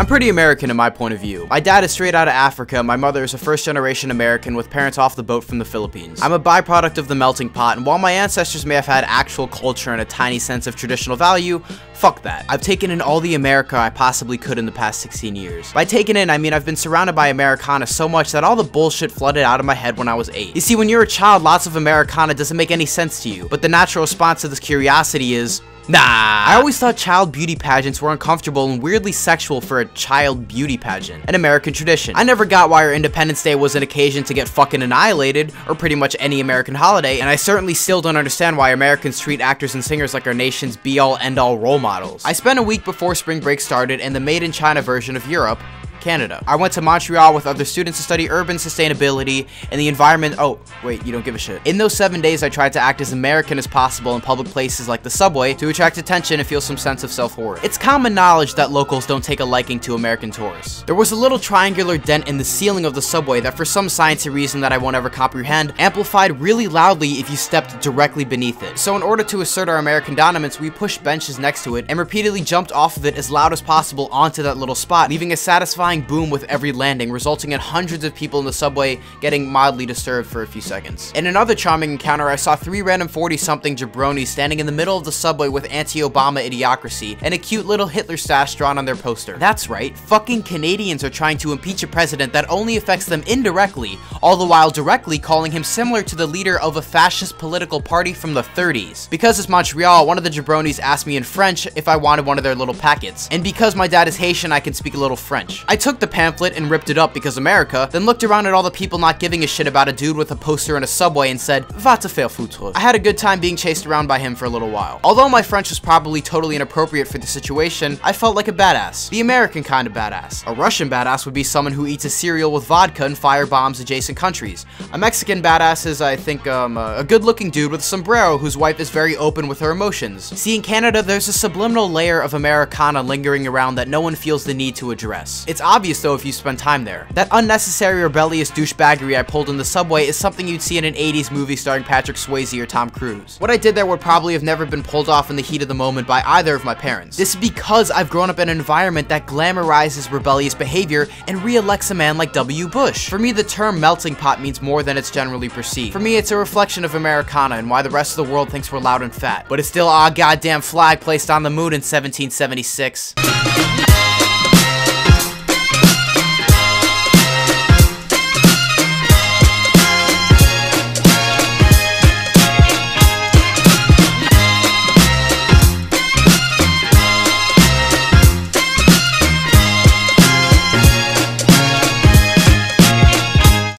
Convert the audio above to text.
I'm pretty American in my point of view. My dad is straight out of Africa, my mother is a first-generation American with parents off the boat from the Philippines. I'm a byproduct of the melting pot, and while my ancestors may have had actual culture and a tiny sense of traditional value, fuck that. I've taken in all the America I possibly could in the past 16 years. By taken in, I mean I've been surrounded by Americana so much that all the bullshit flooded out of my head when I was 8. You see, when you're a child, lots of Americana doesn't make any sense to you, but the natural response to this curiosity is, nah. I always thought child beauty pageants were uncomfortable and weirdly sexual for a child beauty pageant, an American tradition. I never got why our Independence Day was an occasion to get fucking annihilated, or pretty much any American holiday, and I certainly still don't understand why Americans treat actors and singers like our nation's be-all end-all role models. I spent a week before spring break started in the made-in-China version of Europe, Canada. I went to Montreal with other students to study urban sustainability and the environment. Oh, wait, you don't give a shit. In those 7 days, I tried to act as American as possible in public places like the subway to attract attention and feel some sense of self-worth. It's common knowledge that locals don't take a liking to American tourists. There was a little triangular dent in the ceiling of the subway that, for some sciencey reason that I won't ever comprehend, amplified really loudly if you stepped directly beneath it. So in order to assert our American dominance, we pushed benches next to it and repeatedly jumped off of it as loud as possible onto that little spot, leaving a satisfying boom with every landing, resulting in hundreds of people in the subway getting mildly disturbed for a few seconds. In another charming encounter, I saw 3 random 40-something jabronis standing in the middle of the subway with anti-Obama idiocracy and a cute little Hitler stash drawn on their poster. That's right, fucking Canadians are trying to impeach a president that only affects them indirectly, all the while directly calling him similar to the leader of a fascist political party from the 30s. Because it's Montreal, one of the jabronis asked me in French if I wanted one of their little packets, and because my dad is Haitian, I can speak a little French. I took the pamphlet and ripped it up because America, then looked around at all the people not giving a shit about a dude with a poster in a subway and said, va te faire foutre. I had a good time being chased around by him for a little while. Although my French was probably totally inappropriate for the situation, I felt like a badass. The American kind of badass. A Russian badass would be someone who eats a cereal with vodka and firebombs adjacent countries. A Mexican badass is, I think, a good-looking dude with a sombrero whose wife is very open with her emotions. See, in Canada, there's a subliminal layer of Americana lingering around that no one feels the need to address. It's obvious though if you spend time there. That unnecessary rebellious douchebaggery I pulled in the subway is something you'd see in an 80s movie starring Patrick Swayze or Tom Cruise. What I did there would probably have never been pulled off in the heat of the moment by either of my parents. This is because I've grown up in an environment that glamorizes rebellious behavior and re-elects a man like W. Bush. For me, the term melting pot means more than it's generally perceived. For me, it's a reflection of Americana and why the rest of the world thinks we're loud and fat. But it's still our goddamn flag placed on the moon in 1776.